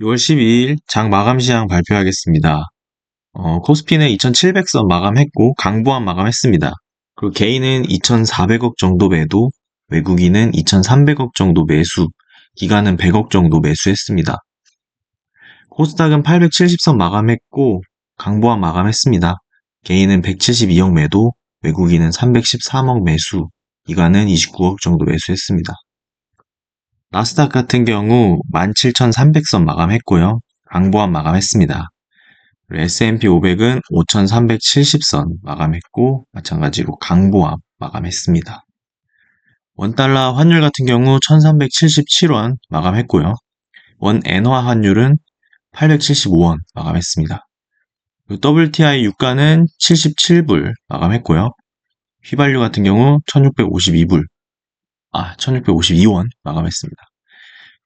6월 12일 장 마감 시황 발표하겠습니다. 코스피는 2,700선 마감했고 강보합 마감했습니다. 그리고 개인은 2,400억 정도 매도, 외국인은 2,300억 정도 매수, 기관은 100억 정도 매수했습니다. 코스닥은 870선 마감했고 강보합 마감했습니다. 개인은 172억 매도, 외국인은 313억 매수, 기관은 29억 정도 매수했습니다. 나스닥 같은 경우 17,300선 마감했고요. 강보합 마감했습니다. S&P 500은 5,370선 마감했고 마찬가지로 강보합 마감했습니다. 원달러 환율 같은 경우 1,377원 마감했고요. 원 엔화 환율은 875원 마감했습니다. WTI 유가는 77불 마감했고요. 휘발유 같은 경우 1,652원 마감했습니다.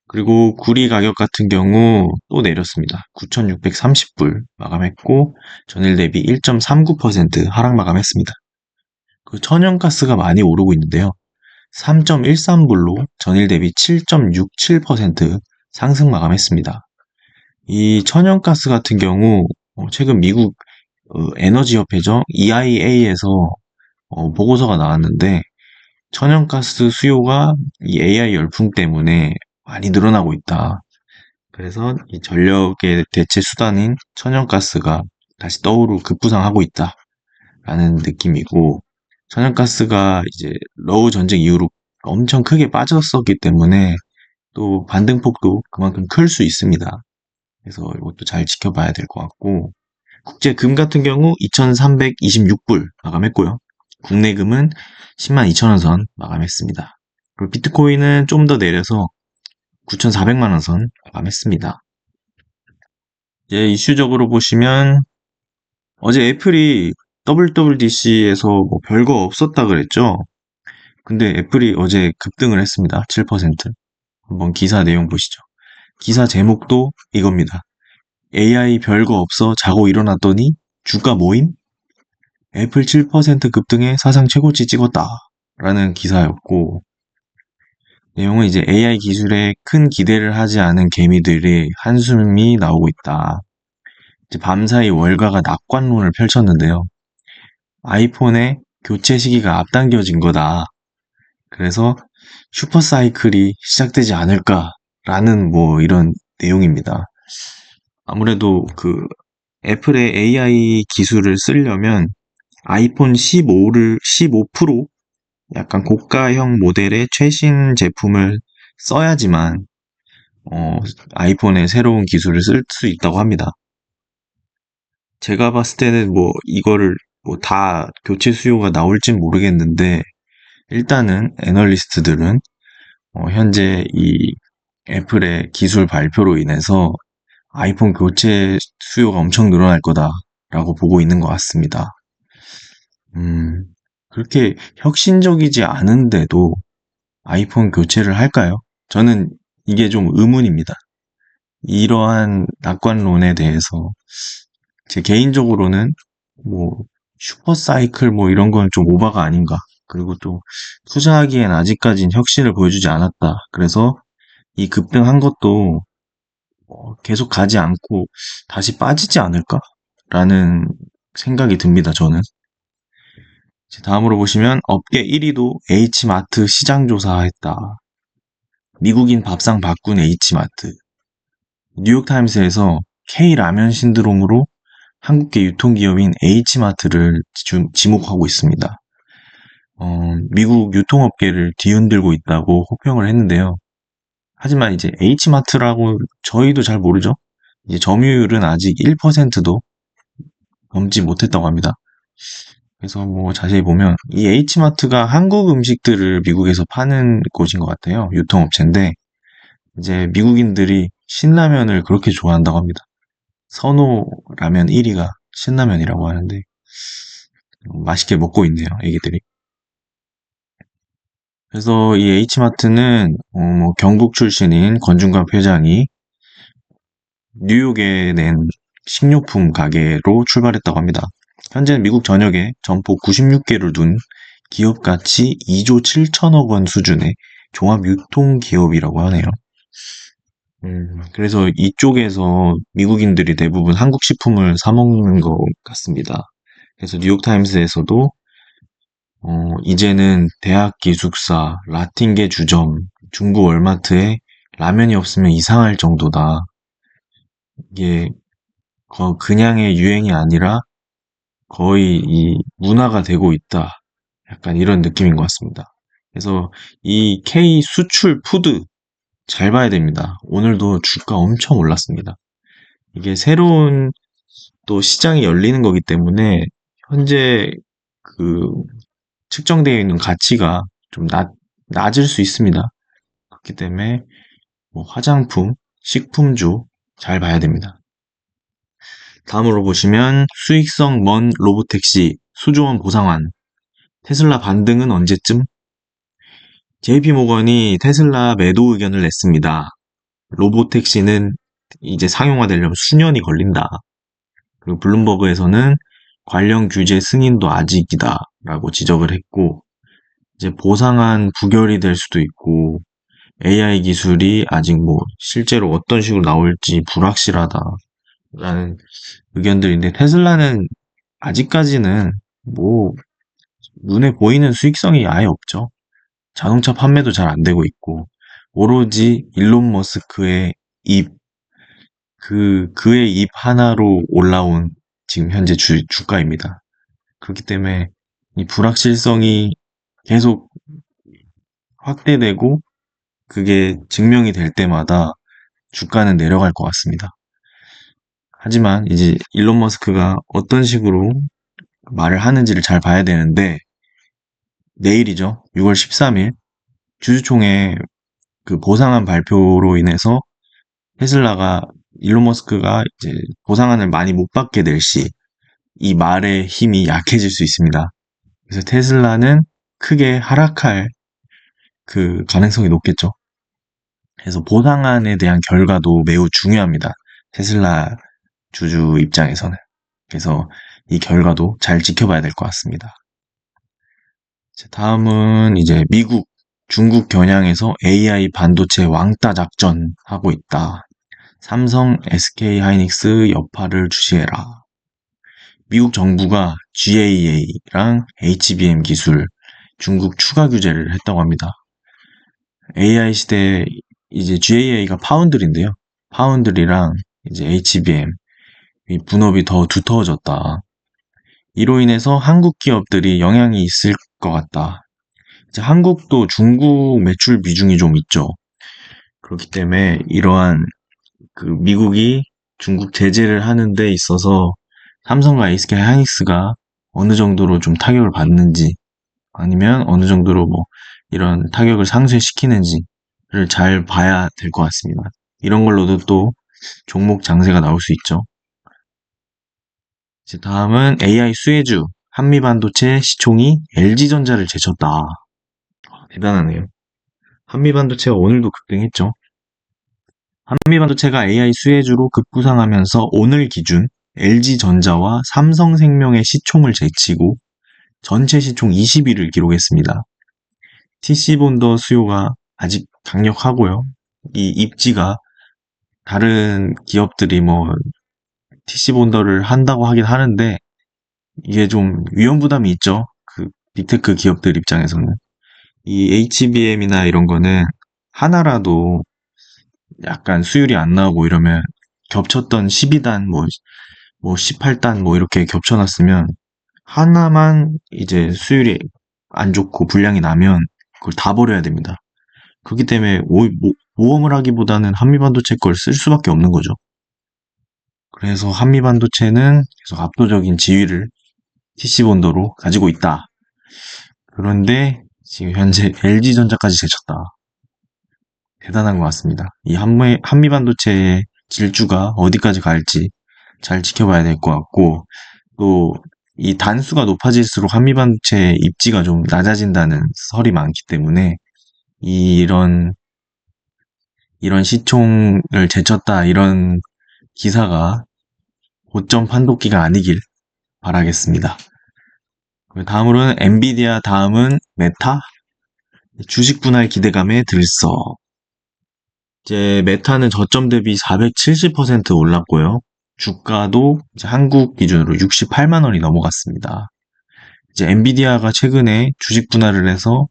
그리고 구리 가격 같은 경우 또 내렸습니다. 9,630불 마감했고 전일 대비 1.39% 하락 마감했습니다. 그 천연가스가 많이 오르고 있는데요. 3.13불로 전일 대비 7.67% 상승 마감했습니다. 이 천연가스 같은 경우 최근 미국 에너지협회죠. EIA에서 보고서가 나왔는데 천연가스 수요가 이 AI 열풍 때문에 많이 늘어나고 있다. 그래서 이 전력의 대체 수단인 천연가스가 다시 떠오르고 급부상하고 있다라는 느낌이고, 천연가스가 이제 러우 전쟁 이후로 엄청 크게 빠졌었기 때문에 또 반등폭도 그만큼 클 수 있습니다. 그래서 이것도 잘 지켜봐야 될 것 같고, 국제 금 같은 경우 2,326불 마감했고요. 국내 금은 10만 2천 원 선 마감했습니다. 그리고 비트코인은 좀 더 내려서 9,400만 원 선 마감했습니다. 이제 이슈적으로 보시면 어제 애플이 WWDC에서 뭐 별거 없었다 그랬죠. 근데 애플이 어제 급등을 했습니다. 7%. 한번 기사 내용 보시죠. 기사 제목도 이겁니다. AI 별거 없어 자고 일어났더니 주가 모임? 애플 7% 급등에 사상 최고치 찍었다. 라는 기사였고, 내용은 이제 AI 기술에 큰 기대를 하지 않은 개미들의 한숨이 나오고 있다. 이제 밤사이 월가가 낙관론을 펼쳤는데요. 아이폰의 교체 시기가 앞당겨진 거다. 그래서 슈퍼사이클이 시작되지 않을까라는 뭐 이런 내용입니다. 아무래도 그 애플의 AI 기술을 쓰려면 아이폰 15 프로 약간 고가형 모델의 최신 제품을 써야지만 아이폰의 새로운 기술을 쓸 수 있다고 합니다. 제가 봤을 때는 뭐 이거를 뭐 다 교체 수요가 나올진 모르겠는데 일단은 애널리스트들은 현재 이 애플의 기술 발표로 인해서 아이폰 교체 수요가 엄청 늘어날 거다라고 보고 있는 것 같습니다. 음, 그렇게 혁신적이지 않은데도 아이폰 교체를 할까요? 저는 이게 좀 의문입니다. 이러한 낙관론에 대해서 제 개인적으로는 뭐 슈퍼사이클 뭐 이런 건 좀 오바가 아닌가. 그리고 또 투자하기엔 아직까진 혁신을 보여주지 않았다. 그래서 이 급등한 것도 계속 가지 않고 다시 빠지지 않을까라는 생각이 듭니다. 저는. 다음으로 보시면 업계 1위도 H마트 시장조사했다. 미국인 밥상 바꾼 H마트. 뉴욕타임스에서 K라면 신드롬으로 한국계 유통기업인 H마트를 지목하고 있습니다. 미국 유통업계를 뒤흔들고 있다고 호평을 했는데요. 하지만 이제 H마트라고 저희도 잘 모르죠. 이제 점유율은 아직 1%도 넘지 못했다고 합니다. 그래서 뭐 자세히 보면 이 H마트가 한국 음식들을 미국에서 파는 곳인 것 같아요. 유통업체인데 이제 미국인들이 신라면을 그렇게 좋아한다고 합니다. 선호 라면 1위가 신라면이라고 하는데 맛있게 먹고 있네요, 애기들이. 그래서 이 H마트는 뭐 경북 출신인 권중갑 회장이 뉴욕에 낸 식료품 가게로 출발했다고 합니다. 현재는 미국 전역에 점포 96개를 둔 기업 가치 2조 7천억 원 수준의 종합 유통 기업이라고 하네요. 그래서 이쪽에서 미국인들이 대부분 한국 식품을 사 먹는 것 같습니다. 그래서 뉴욕타임스에서도 이제는 대학 기숙사, 라틴계 주점, 중국 월마트에 라면이 없으면 이상할 정도다. 이게 그냥의 유행이 아니라 거의 이 문화가 되고 있다. 약간 이런 느낌인 것 같습니다. 그래서 이 K 수출 푸드 잘 봐야 됩니다. 오늘도 주가 엄청 올랐습니다. 이게 새로운 또 시장이 열리는 거기 때문에 현재 그 측정되어 있는 가치가 좀 낮을 수 있습니다. 그렇기 때문에 뭐 화장품, 식품주 잘 봐야 됩니다. 다음으로 보시면 수익성 먼 로보택시 수조원 보상안 테슬라 반등은 언제쯤? JP모건이 테슬라 매도 의견을 냈습니다. 로보택시는 이제 상용화되려면 수년이 걸린다. 그리고 블룸버그에서는 관련 규제 승인도 아직이다 라고 지적을 했고, 이제 보상안 부결이 될 수도 있고, AI 기술이 아직 뭐 실제로 어떤 식으로 나올지 불확실하다라는 의견들인데, 테슬라는 아직까지는 뭐 눈에 보이는 수익성이 아예 없죠. 자동차 판매도 잘 안 되고 있고, 오로지 일론 머스크의 입, 그의 입 하나로 올라온 지금 현재 주가입니다. 그렇기 때문에 이 불확실성이 계속 확대되고 그게 증명이 될 때마다 주가는 내려갈 것 같습니다. 하지만 이제 일론 머스크가 어떤 식으로 말을 하는지를 잘 봐야 되는데, 내일이죠. 6월 13일 주주총회 그 보상안 발표로 인해서 테슬라가 일론 머스크가 이제 보상안을 많이 못 받게 될 시 이 말의 힘이 약해질 수 있습니다. 그래서 테슬라는 크게 하락할 그 가능성이 높겠죠. 그래서 보상안에 대한 결과도 매우 중요합니다. 테슬라 주주 입장에서는. 그래서 이 결과도 잘 지켜봐야 될 것 같습니다. 다음은 이제 미국, 중국 겨냥해서 AI 반도체 왕따 작전 하고 있다. 삼성, SK 하이닉스 여파를 주시해라. 미국 정부가 GAA랑 HBM 기술 중국 추가 규제를 했다고 합니다. AI 시대에 이제 GAA가 파운드리인데요. 파운드리랑 이제 HBM 이 분업이 더 두터워졌다. 이로 인해서 한국 기업들이 영향이 있을 것 같다. 이제 한국도 중국 매출 비중이 좀 있죠. 그렇기 때문에 이러한 그 미국이 중국 제재를 하는 데 있어서 삼성과 SK 하이닉스가 어느 정도로 좀 타격을 받는지 아니면 어느 정도로 뭐 이런 타격을 상쇄시키는지를 잘 봐야 될 것 같습니다. 이런 걸로도 또 종목 장세가 나올 수 있죠. 이제 다음은 AI 수혜주 한미반도체 시총이 LG전자를 제쳤다. 대단하네요. 한미반도체가 오늘도 급등했죠. 한미반도체가 AI 수혜주로 급부상하면서 오늘 기준 LG전자와 삼성생명의 시총을 제치고 전체 시총 20위를 기록했습니다. TC본더 수요가 아직 강력하고요. 이 입지가 다른 기업들이 뭐 TC본더를 한다고 하긴 하는데 이게 좀 위험 부담이 있죠. 그 빅테크 기업들 입장에서는. 이 HBM이나 이런 거는 하나라도 약간 수율이 안 나오고 이러면 겹쳤던 12단, 뭐 18단 뭐 이렇게 겹쳐놨으면 하나만 이제 수율이 안 좋고 불량이 나면 그걸 다 버려야 됩니다. 그렇기 때문에 모험을 하기보다는 한미반도체 걸 쓸 수밖에 없는 거죠. 그래서 한미반도체는 계속 압도적인 지위를 TC본더로 가지고 있다. 그런데 지금 현재 LG전자까지 제쳤다. 대단한 것 같습니다. 이 한미반도체의 질주가 어디까지 갈지 잘 지켜봐야 될 것 같고, 또 이 단수가 높아질수록 한미반도체의 입지가 좀 낮아진다는 설이 많기 때문에 이런 시총을 제쳤다 이런 기사가 고점 판독기가 아니길 바라겠습니다. 다음으로는 엔비디아, 다음은 메타, 주식 분할 기대감에 들썩. 이제 메타는 저점 대비 470% 올랐고요. 주가도 이제 한국 기준으로 68만 원이 넘어갔습니다. 이제 엔비디아가 최근에 주식 분할을 해서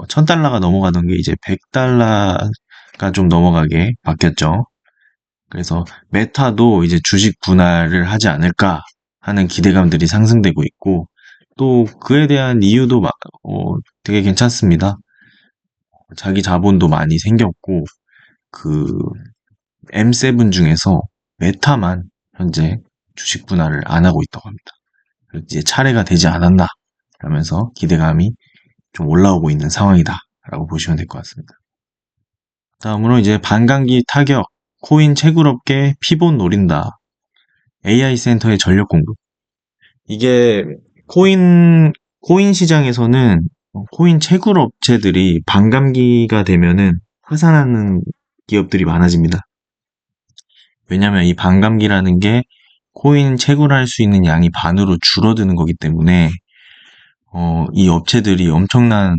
1000달러가 넘어가던 게 이제 100달러가 좀 넘어가게 바뀌었죠. 그래서 메타도 이제 주식 분할을 하지 않을까 하는 기대감들이 상승되고 있고, 또 그에 대한 이유도 되게 괜찮습니다. 자기 자본도 많이 생겼고, 그 M7 중에서 메타만 현재 주식 분할을 안 하고 있다고 합니다. 이제 차례가 되지 않았나 라면서 기대감이 좀 올라오고 있는 상황이다 라고 보시면 될 것 같습니다. 다음으로 이제 반감기 타격, 코인 채굴업계 피봇 노린다. AI 센터의 전력 공급. 이게 코인, 코인 시장에서는 코인 채굴 업체들이 반감기가 되면은 파산하는 기업들이 많아집니다. 왜냐면 이 반감기라는 게 코인 채굴할 수 있는 양이 반으로 줄어드는 거기 때문에, 이 업체들이 엄청난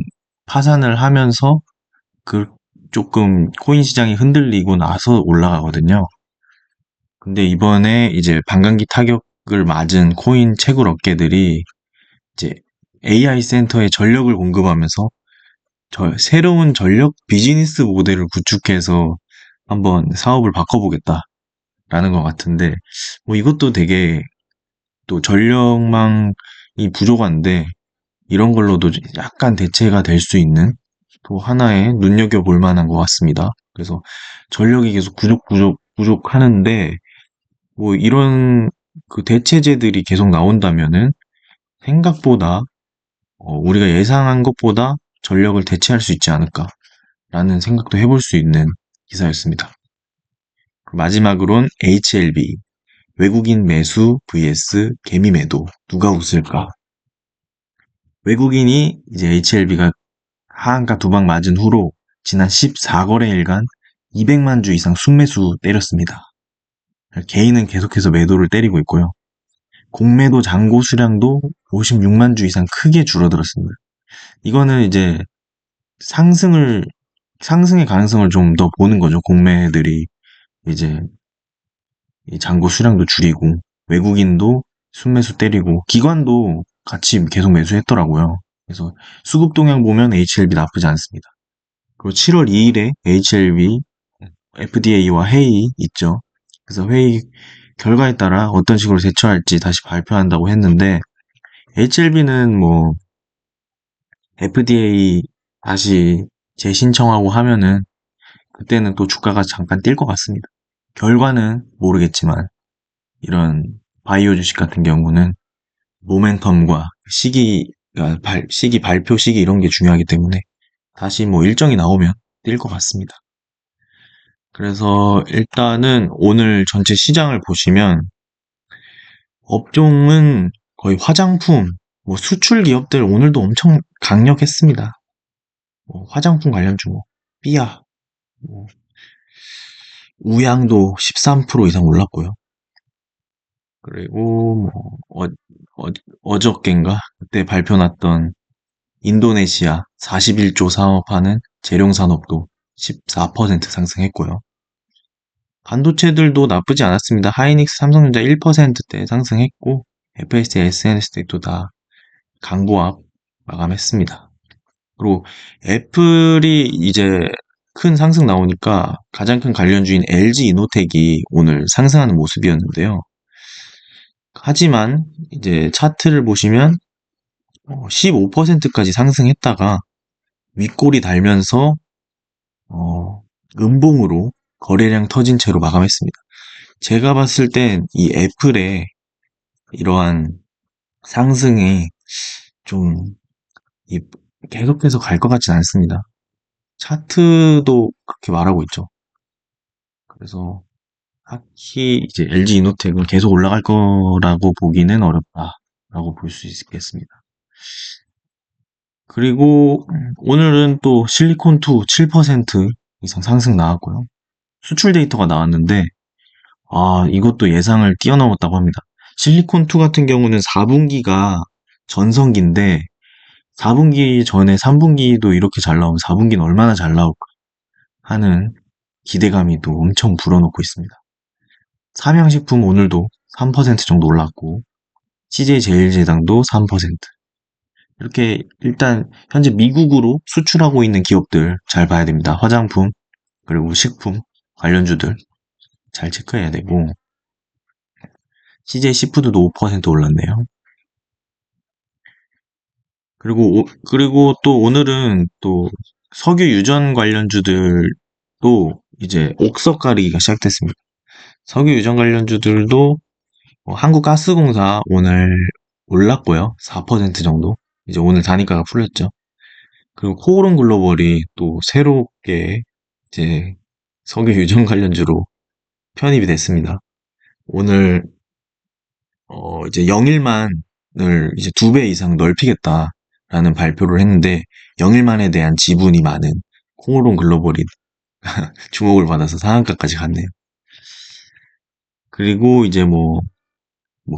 파산을 하면서 그 조금 코인 시장이 흔들리고 나서 올라가거든요. 근데 이번에 이제 반감기 타격을 맞은 코인 채굴 업계들이 이제 AI 센터에 전력을 공급하면서 새로운 전력 비즈니스 모델을 구축해서 한번 사업을 바꿔보겠다라는 것 같은데, 뭐 이것도 되게 또 전력망이 부족한데 이런 걸로도 약간 대체가 될 수 있는 또 하나의 눈여겨볼 만한 것 같습니다. 그래서 전력이 계속 부족하는데 뭐 이런 그 대체제들이 계속 나온다면은 생각보다 우리가 예상한 것보다 전력을 대체할 수 있지 않을까라는 생각도 해볼 수 있는 기사였습니다. 마지막으로는 HLB, 외국인 매수 vs 개미 매도, 누가 웃을까? 외국인이 이제 HLB가 하한가 두 방 맞은 후로 지난 14거래일간 200만 주 이상 순매수 때렸습니다. 개인은 계속해서 매도를 때리고 있고요. 공매도 잔고 수량도 56만 주 이상 크게 줄어들었습니다. 이거는 이제 상승을 상승의 가능성을 좀 더 보는 거죠. 공매들이 이제 이 잔고 수량도 줄이고 외국인도 순매수 때리고 기관도 같이 계속 매수했더라고요. 그래서 수급 동향 보면 HLB 나쁘지 않습니다. 그리고 7월 2일에 HLB FDA와 회의 있죠. 그래서 회의 결과에 따라 어떤 식으로 대처할지 다시 발표한다고 했는데, HLB는 뭐 FDA 다시 재신청하고 하면은 그때는 또 주가가 잠깐 뛸 것 같습니다. 결과는 모르겠지만 이런 바이오 주식 같은 경우는 모멘텀과 시기 발표 시기 이런 게 중요하기 때문에 다시 뭐 일정이 나오면 뛸 것 같습니다. 그래서 일단은 오늘 전체 시장을 보시면 업종은 거의 화장품, 뭐 수출 기업들 오늘도 엄청 강력했습니다. 뭐 화장품 관련주 뭐 삐아, 뭐 우양도 13% 이상 올랐고요. 그리고 뭐 어저껜가 그때 발표 났던 인도네시아 41조 사업하는 재룡산업도 14% 상승했고요. 반도체들도 나쁘지 않았습니다. 하이닉스, 삼성전자 1%대 상승했고 FSD, SNS도 다 강보합 마감했습니다. 그리고 애플이 이제 큰 상승 나오니까 가장 큰 관련주인 LG 이노텍이 오늘 상승하는 모습이었는데요. 하지만 이제 차트를 보시면 15%까지 상승했다가 윗골이 달면서 음봉으로 거래량 터진 채로 마감했습니다. 제가 봤을 땐 이 애플의 이러한 상승이 좀 계속해서 갈 것 같진 않습니다. 차트도 그렇게 말하고 있죠. 그래서 딱히 이제 LG 이노텍은 계속 올라갈 거라고 보기는 어렵다라고 볼 수 있겠습니다. 그리고 오늘은 또 실리콘2 7% 이상 상승 나왔고요. 수출 데이터가 나왔는데 이것도 예상을 뛰어넘었다고 합니다. 실리콘2 같은 경우는 4분기가 전성기인데 4분기 전에 3분기도 이렇게 잘 나오면 4분기는 얼마나 잘 나올까 하는 기대감이 또 엄청 불어넣고 있습니다. 삼양식품 오늘도 3% 정도 올랐고, CJ제일제당도 3%. 이렇게 일단 현재 미국으로 수출하고 있는 기업들 잘 봐야 됩니다. 화장품, 그리고 식품 관련주들 잘 체크해야 되고, CJ 시푸드도 5% 올랐네요. 그리고 또 오늘은 또 석유 유전 관련주들도 이제 옥석 가리기가 시작됐습니다. 석유 유전 관련주들도 한국가스공사 오늘 올랐고요. 4% 정도. 이제 오늘 단위가가 풀렸죠. 그리고 코오롱 글로벌이 또 새롭게 이제 석유 유전 관련주로 편입이 됐습니다. 오늘 이제 영일만을 이제 2배 이상 넓히겠다라는 발표를 했는데 영일만에 대한 지분이 많은 코오롱 글로벌이 주목을 받아서 상한가까지 갔네요. 그리고 이제 뭐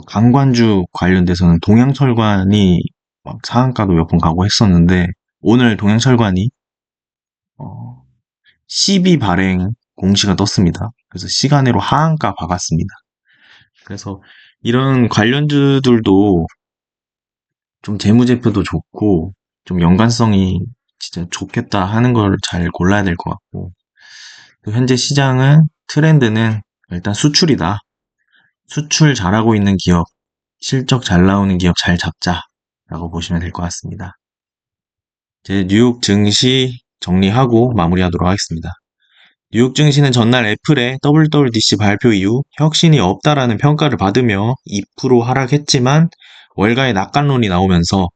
강관주 관련돼서는 동양철관이 막 상한가도 몇 번 가고 했었는데 오늘 동양철관이 12 발행 공시가 떴습니다. 그래서 시간으로 하한가 박았습니다. 그래서 이런 관련주들도 좀 재무제표도 좋고 좀 연관성이 진짜 좋겠다 하는 걸 잘 골라야 될 것 같고 또 현재 시장은 트렌드는 일단 수출이다. 수출 잘하고 있는 기업, 실적 잘 나오는 기업 잘 잡자라고 보시면 될 것 같습니다. 이제 뉴욕 증시 정리하고 마무리하도록 하겠습니다. 뉴욕 증시는 전날 애플의 WWDC 발표 이후 혁신이 없다라는 평가를 받으며 2% 하락했지만 월가의 낙관론이 나오면서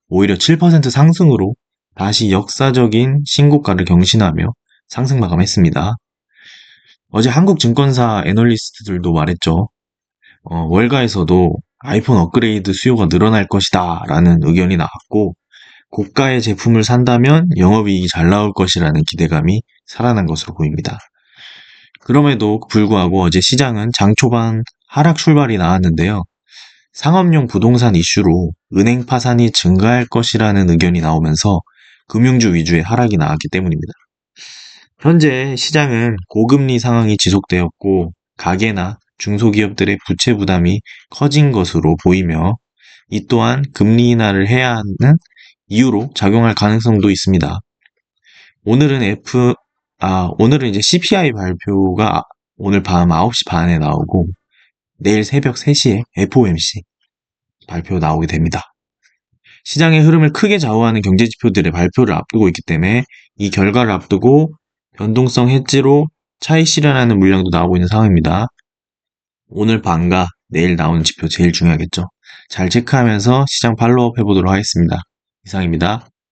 오히려 7% 상승으로 다시 역사적인 신고가를 경신하며 상승 마감했습니다. 어제 한국증권사 애널리스트들도 말했죠. 월가에서도 아이폰 업그레이드 수요가 늘어날 것이다 라는 의견이 나왔고 고가의 제품을 산다면 영업이익이 잘 나올 것이라는 기대감이 살아난 것으로 보입니다. 그럼에도 불구하고 어제 시장은 장 초반 하락 출발이 나왔는데요. 상업용 부동산 이슈로 은행 파산이 증가할 것이라는 의견이 나오면서 금융주 위주의 하락이 나왔기 때문입니다. 현재 시장은 고금리 상황이 지속되었고 가계나 중소기업들의 부채 부담이 커진 것으로 보이며 이 또한 금리 인하를 해야 하는 이유로 작용할 가능성도 있습니다. 오늘은 이제 CPI 발표가 오늘 밤 9시 반에 나오고 내일 새벽 3시에 FOMC 발표 나오게 됩니다. 시장의 흐름을 크게 좌우하는 경제 지표들의 발표를 앞두고 있기 때문에 이 결과를 앞두고 변동성 해지로 차익 실현하는 물량도 나오고 있는 상황입니다. 오늘 밤과 내일 나오는 지표 제일 중요하겠죠. 잘 체크하면서 시장 팔로우업 해보도록 하겠습니다. 이상입니다.